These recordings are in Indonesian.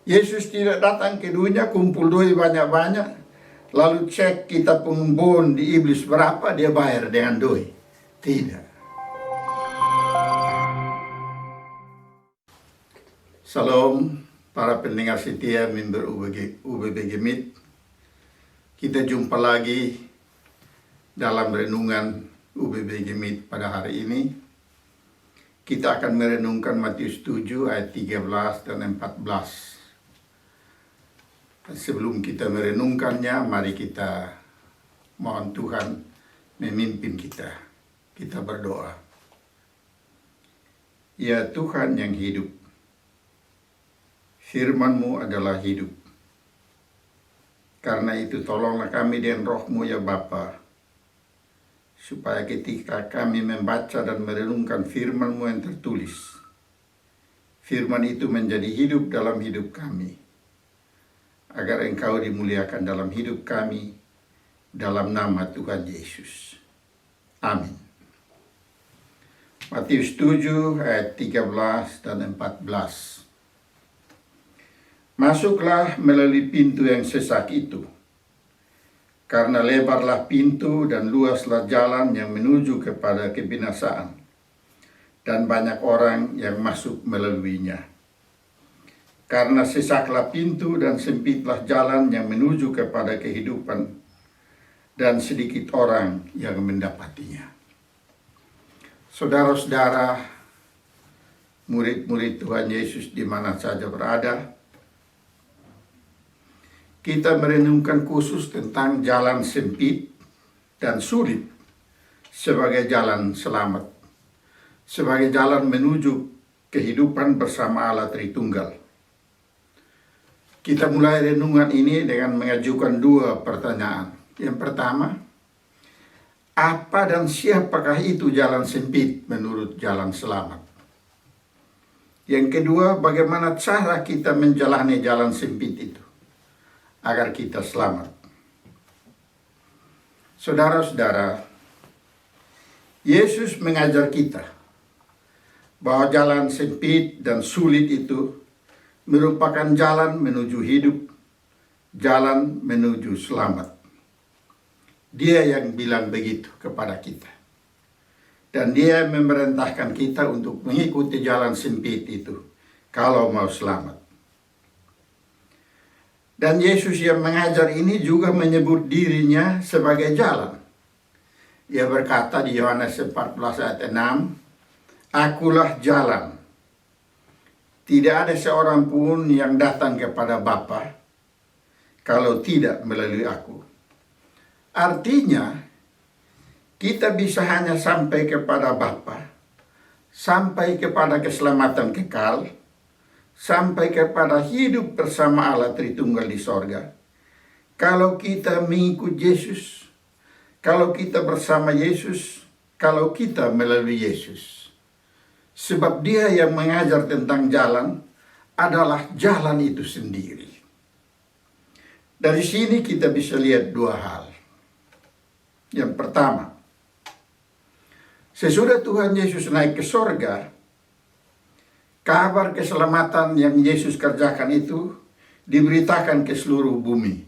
Yesus tidak datang ke dunia kumpul duit banyak-banyak, lalu cek kita pengembun di iblis berapa, dia bayar dengan duit. Tidak. Salam para pendengar setia member UBBG Meet. Kita jumpa lagi dalam renungan UBBG Meet pada hari ini. Kita akan merenungkan Matius 7 ayat 13 dan 14. Sebelum kita merenungkannya, mari kita mohon Tuhan memimpin kita. Kita berdoa. Ya Tuhan yang hidup, firman-Mu adalah hidup. Karena itu tolonglah kami dengan roh-Mu ya Bapa, supaya ketika kami membaca dan merenungkan firman-Mu yang tertulis, firman itu menjadi hidup dalam hidup kami, agar Engkau dimuliakan dalam hidup kami, dalam nama Tuhan Yesus. Amin. Matius 7 ayat 13 dan 14. Masuklah melalui pintu yang sesak itu, karena lebarlah pintu dan luaslah jalan yang menuju kepada kebinasaan, dan banyak orang yang masuk melaluinya. Karena sesaklah pintu dan sempitlah jalan yang menuju kepada kehidupan, dan sedikit orang yang mendapatinya. Saudara-saudara, murid-murid Tuhan Yesus di mana saja berada, kita merenungkan khusus tentang jalan sempit dan sulit sebagai jalan selamat, sebagai jalan menuju kehidupan bersama Allah Tritunggal. Kita mulai renungan ini dengan mengajukan dua pertanyaan. Yang pertama, apa dan siapakah itu jalan sempit menurut jalan selamat? Yang kedua, bagaimana cara kita menjalani jalan sempit itu agar kita selamat? Saudara-saudara, Yesus mengajar kita bahwa jalan sempit dan sulit itu merupakan jalan menuju hidup, jalan menuju selamat. Dia yang bilang begitu kepada kita. Dan dia memerintahkan kita untuk mengikuti jalan sempit itu kalau mau selamat. Dan Yesus yang mengajar ini juga menyebut dirinya sebagai jalan. Ia berkata di Yohanes 14 ayat 6, "Akulah jalan. Tidak ada seorang pun yang datang kepada Bapa kalau tidak melalui aku." Artinya, kita bisa hanya sampai kepada Bapa, sampai kepada keselamatan kekal, sampai kepada hidup bersama Allah Tritunggal di sorga, kalau kita mengikut Yesus, kalau kita bersama Yesus, kalau kita melalui Yesus. Sebab dia yang mengajar tentang jalan adalah jalan itu sendiri. Dari sini kita bisa lihat dua hal. Yang pertama, sesudah Tuhan Yesus naik ke sorga, kabar keselamatan yang Yesus kerjakan itu diberitakan ke seluruh bumi.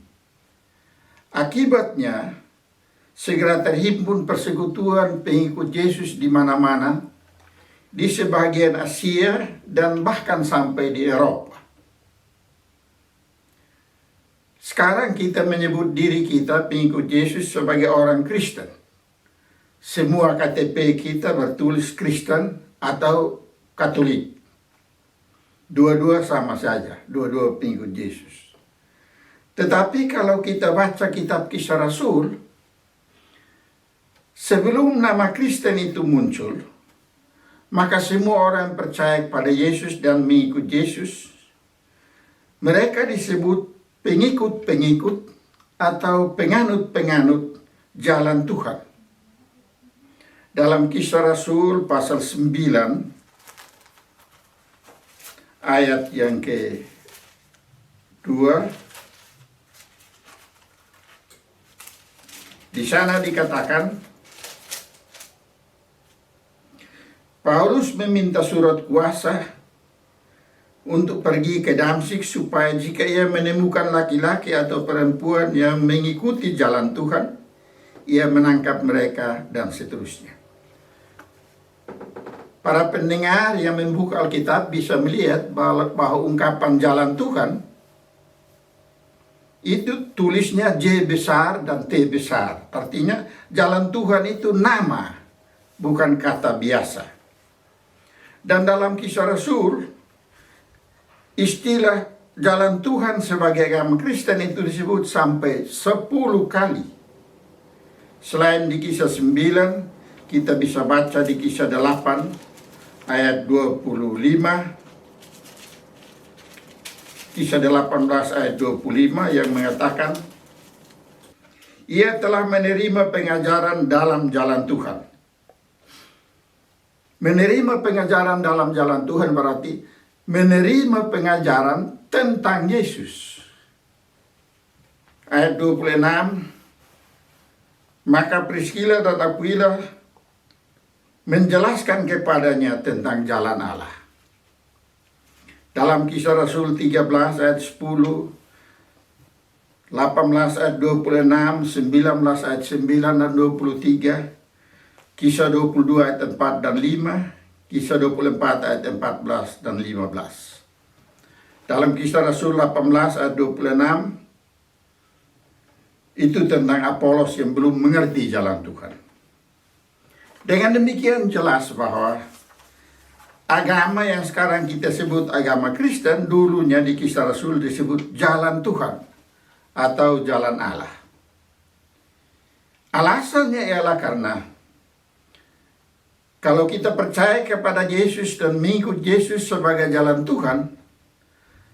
Akibatnya, segera terhimpun persekutuan pengikut Yesus di mana-mana, di sebagian Asia dan bahkan sampai di Eropa. Sekarang kita menyebut diri kita pengikut Yesus sebagai orang Kristen. Semua KTP kita bertulis Kristen atau Katolik. Dua-dua sama saja, dua-dua pengikut Yesus. Tetapi kalau kita baca kitab Kisah Rasul, sebelum nama Kristen itu muncul, maka semua orang percaya pada Yesus dan mengikut Yesus, mereka disebut pengikut-pengikut atau penganut-penganut jalan Tuhan. Dalam Kisah Rasul pasal 9 ayat yang ke-2, di sana dikatakan, Paulus meminta surat kuasa untuk pergi ke Damsyik supaya jika ia menemukan laki-laki atau perempuan yang mengikuti jalan Tuhan, ia menangkap mereka dan seterusnya. Para pendengar yang membuka Alkitab bisa melihat bahwa ungkapan jalan Tuhan itu tulisnya J besar dan T besar. Artinya jalan Tuhan itu nama, bukan kata biasa. Dan dalam Kisah Rasul, istilah jalan Tuhan sebagai agama Kristen itu disebut sampai 10 kali. Selain di Kisah 9, kita bisa baca di Kisah 8 ayat 25. Kisah 18 ayat 25 yang mengatakan, ia telah menerima pengajaran dalam jalan Tuhan. Menerima pengajaran dalam jalan Tuhan berarti menerima pengajaran tentang Yesus. Ayat 26, maka Priskila dan Aquila menjelaskan kepadanya tentang jalan Allah. Dalam Kisah Rasul 13 ayat 10, 18 ayat 26, 19 ayat 9 dan 23, Kisah 22 ayat 4 dan 5, Kisah 24 ayat 14 dan 15. Dalam Kisah Rasul 18 ayat 26, itu tentang Apolos yang belum mengerti jalan Tuhan. Dengan demikian jelas bahwa agama yang sekarang kita sebut agama Kristen, dulunya di Kisah Rasul disebut jalan Tuhan atau jalan Allah. Alasannya ialah karena kalau kita percaya kepada Yesus dan mengikut Yesus sebagai jalan Tuhan,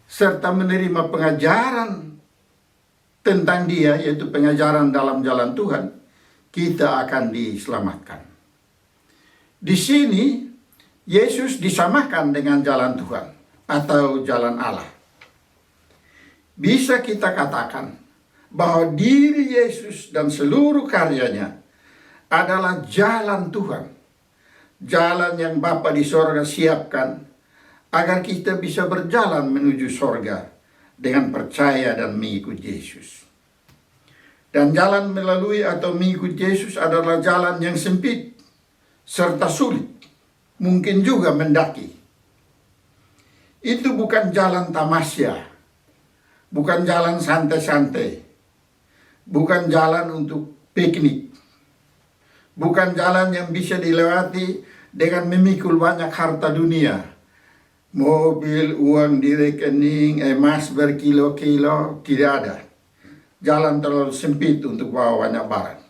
serta menerima pengajaran tentang Dia, yaitu pengajaran dalam jalan Tuhan, kita akan diselamatkan. Di sini Yesus disamakan dengan jalan Tuhan atau jalan Allah. Bisa kita katakan bahwa diri Yesus dan seluruh karyanya adalah jalan Tuhan. Jalan yang Bapa di sorga siapkan agar kita bisa berjalan menuju sorga dengan percaya dan mengikut Yesus. Dan jalan melalui atau mengikut Yesus adalah jalan yang sempit serta sulit, mungkin juga mendaki. Itu bukan jalan tamasya, bukan jalan santai-santai, bukan jalan untuk piknik, bukan jalan yang bisa dilewati dengan memikul banyak harta dunia, mobil, uang di rekening, emas berkilo-kilo, tidak ada. Jalan terlalu sempit untuk bawa banyak barang,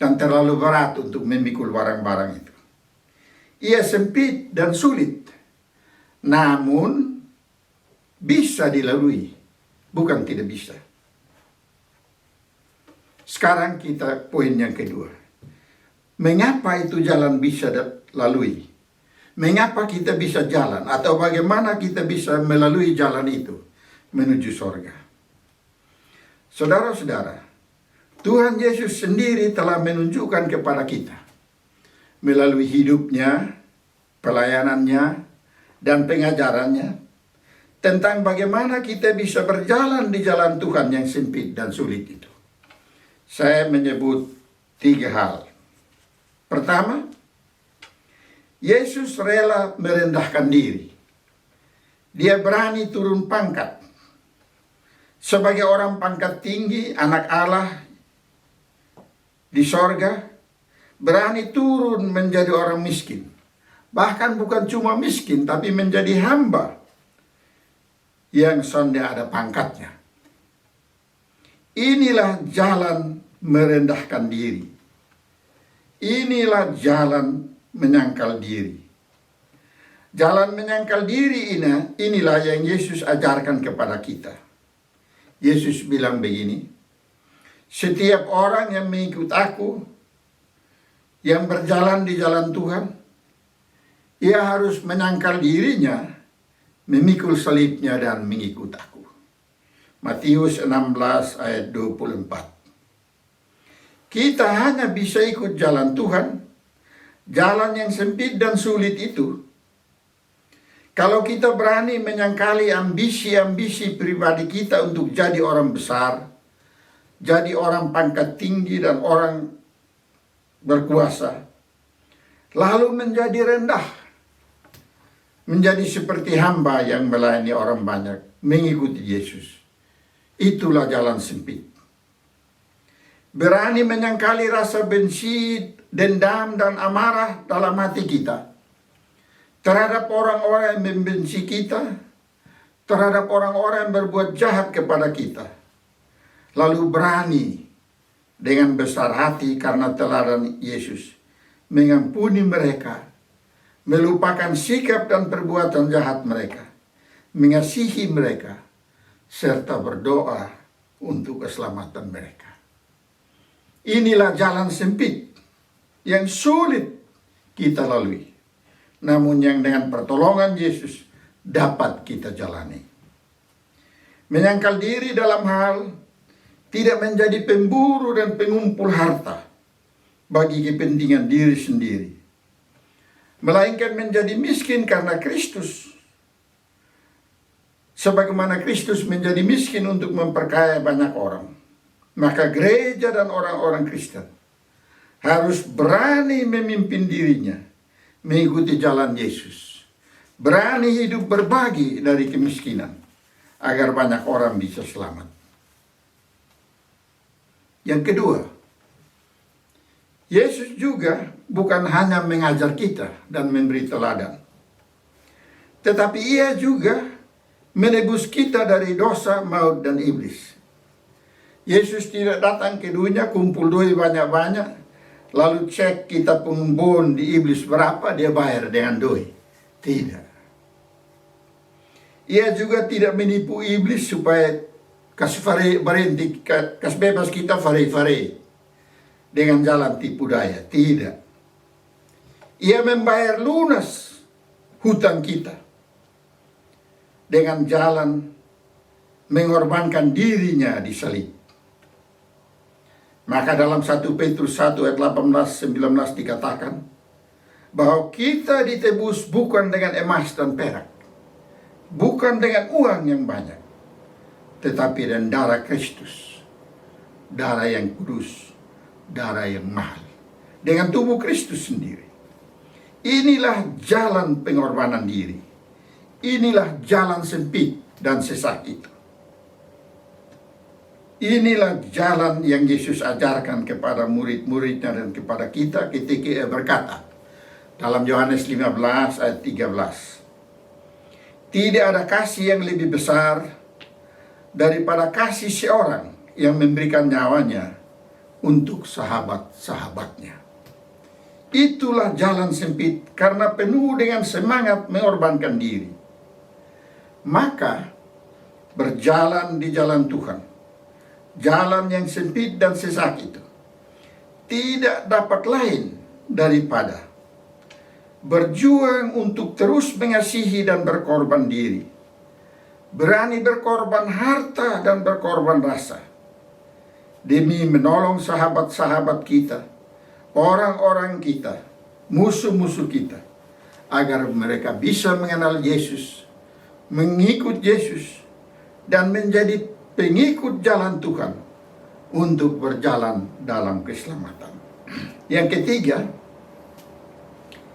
dan terlalu berat untuk memikul barang-barang itu. Ia sempit dan sulit, namun bisa dilalui, bukan tidak bisa. Sekarang kita poin yang kedua. Mengapa itu jalan bisa lalui? Mengapa kita bisa jalan? Atau bagaimana kita bisa melalui jalan itu menuju sorga? Saudara-saudara, Tuhan Yesus sendiri telah menunjukkan kepada kita melalui hidupnya, pelayanannya, dan pengajarannya tentang bagaimana kita bisa berjalan di jalan Tuhan yang sempit dan sulit itu. Saya menyebut 3 hal. Pertama, Yesus rela merendahkan diri. Dia berani turun pangkat. Sebagai orang pangkat tinggi, anak Allah di sorga, berani turun menjadi orang miskin. Bahkan bukan cuma miskin, tapi menjadi hamba yang sonde ada pangkatnya. Inilah jalan merendahkan diri. Inilah jalan menyangkal diri. Jalan menyangkal diri inilah yang Yesus ajarkan kepada kita. Yesus bilang begini, setiap orang yang mengikut aku, yang berjalan di jalan Tuhan, ia harus menyangkal dirinya, memikul salibnya dan mengikut aku. Matius 16 ayat 24. Kita hanya bisa ikut jalan Tuhan, jalan yang sempit dan sulit itu, Kalau kita berani menyangkali ambisi-ambisi pribadi kita untuk jadi orang besar, jadi orang pangkat tinggi dan orang berkuasa, lalu menjadi rendah, menjadi seperti hamba yang melayani orang banyak, mengikuti Yesus. Itulah jalan sempit. Berani menyangkali rasa benci, dendam, dan amarah dalam hati kita terhadap orang-orang yang membenci kita, terhadap orang-orang yang berbuat jahat kepada kita. Lalu berani dengan besar hati karena teladan Yesus mengampuni mereka, melupakan sikap dan perbuatan jahat mereka, mengasihi mereka, serta berdoa untuk keselamatan mereka. Inilah jalan sempit yang sulit kita lalui, namun yang dengan pertolongan Yesus dapat kita jalani. Menyangkal diri dalam hal tidak menjadi pemburu dan pengumpul harta bagi kepentingan diri sendiri, melainkan menjadi miskin karena Kristus, sebagaimana Kristus menjadi miskin untuk memperkaya banyak orang. Maka gereja dan orang-orang Kristen harus berani memimpin dirinya mengikuti jalan Yesus, berani hidup berbagi dari kemiskinan agar banyak orang bisa selamat. Yang kedua, Yesus juga bukan hanya mengajar kita dan memberi teladan, tetapi Ia juga menebus kita dari dosa, maut, dan iblis. Yesus tidak datang ke dunia kumpul duit banyak-banyak, lalu cek kita pengembun di iblis berapa, dia bayar dengan duit. Tidak. Ia juga tidak menipu iblis supaya kasih berhenti, kasih bebas kita fare-fare dengan jalan tipu daya. Tidak. Ia membayar lunas hutang kita dengan jalan mengorbankan dirinya di salib. Maka dalam 1 Petrus 1 ayat 18-19 dikatakan bahwa kita ditebus bukan dengan emas dan perak, bukan dengan uang yang banyak, tetapi dengan darah Kristus, darah yang kudus, darah yang mahal, dengan tubuh Kristus sendiri. Inilah jalan pengorbanan diri. Inilah jalan sempit dan sesak itu. Inilah jalan yang Yesus ajarkan kepada murid-muridnya dan kepada kita ketika Ia berkata dalam Yohanes 15 ayat 13. Tidak ada kasih yang lebih besar daripada kasih seorang yang memberikan nyawanya untuk sahabat-sahabatnya. Itulah jalan sempit karena penuh dengan semangat mengorbankan diri. Maka berjalan di jalan Tuhan, jalan yang sempit dan sesak itu, tidak dapat lain daripada berjuang untuk terus mengasihi dan berkorban diri, berani berkorban harta dan berkorban rasa, demi menolong sahabat-sahabat kita, orang-orang kita, musuh-musuh kita, agar mereka bisa mengenal Yesus, mengikut Yesus, dan menjadi pengikut jalan Tuhan untuk berjalan dalam keselamatan. Yang ketiga,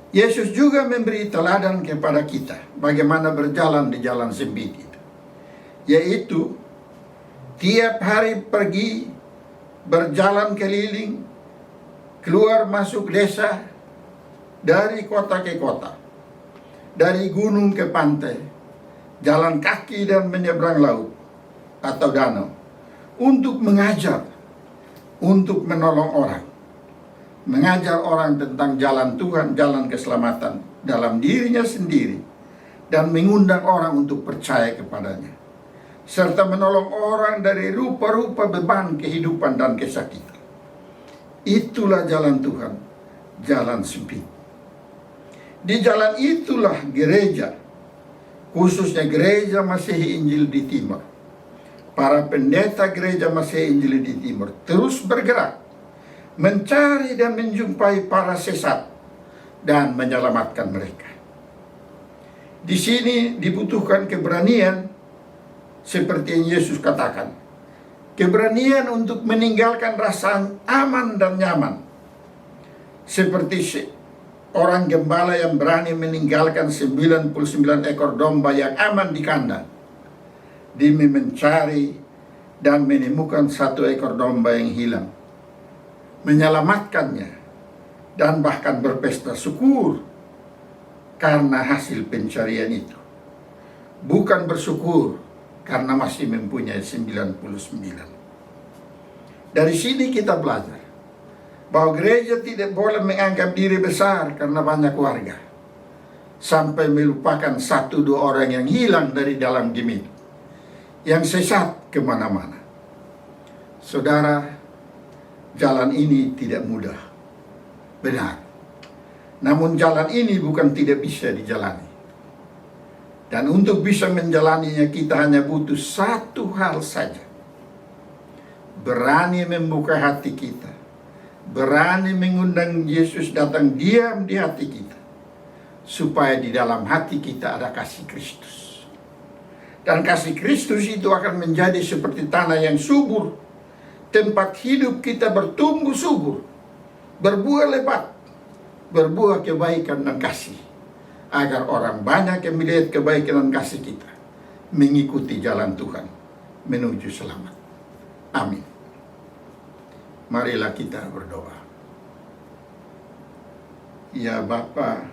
Yesus juga memberi teladan kepada kita bagaimana berjalan di jalan sempit itu, yaitu tiap hari pergi berjalan keliling, keluar masuk desa, dari kota ke kota, dari gunung ke pantai, jalan kaki dan menyeberang laut atau danau, untuk mengajar, untuk menolong orang, mengajar orang tentang jalan Tuhan, jalan keselamatan dalam dirinya sendiri, dan mengundang orang untuk percaya kepadanya, serta menolong orang dari rupa-rupa beban kehidupan dan kesakitan. Itulah jalan Tuhan, jalan sempit. Di jalan itulah gereja, khususnya gereja Masehi Injil di Timur, para pendeta gereja Masehi Injil di Timur terus bergerak, mencari dan menjumpai para sesat dan menyelamatkan mereka. Di sini dibutuhkan keberanian seperti yang Yesus katakan. Keberanian untuk meninggalkan rasa aman dan nyaman. Seperti orang gembala yang berani meninggalkan 99 ekor domba yang aman di kandang demi mencari dan menemukan 1 ekor domba yang hilang, menyelamatkannya, dan bahkan berpesta syukur karena hasil pencarian itu. Bukan bersyukur karena masih mempunyai 99. Dari sini kita belajar bahwa gereja tidak boleh menganggap diri besar karena banyak warga, sampai melupakan 1-2 orang yang hilang dari dalam gemit, yang sesat kemana-mana. Saudara, jalan ini tidak mudah, benar. Namun jalan ini bukan tidak bisa dijalani. Dan untuk bisa menjalaninya kita hanya butuh 1 hal saja. Berani membuka hati kita. Berani mengundang Yesus datang diam di hati kita, supaya di dalam hati kita ada kasih Kristus. Dan kasih Kristus itu akan menjadi seperti tanah yang subur, tempat hidup kita bertumbuh subur, berbuah lebat, berbuah kebaikan dan kasih, agar orang banyak yang melihat kebaikan dan kasih kita, mengikuti jalan Tuhan menuju selamat. Amin. Marilah kita berdoa. Ya Bapa,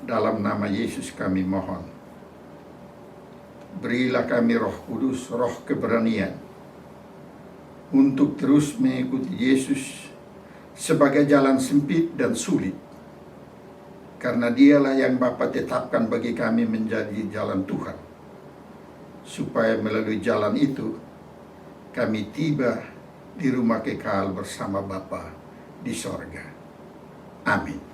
dalam nama Yesus kami mohon, berilah kami Roh Kudus, roh keberanian, untuk terus mengikuti Yesus sebagai jalan sempit dan sulit. Karena dialah yang Bapa tetapkan bagi kami menjadi jalan Tuhan, supaya melalui jalan itu kami tiba di rumah kekal bersama Bapa di sorga. Amin.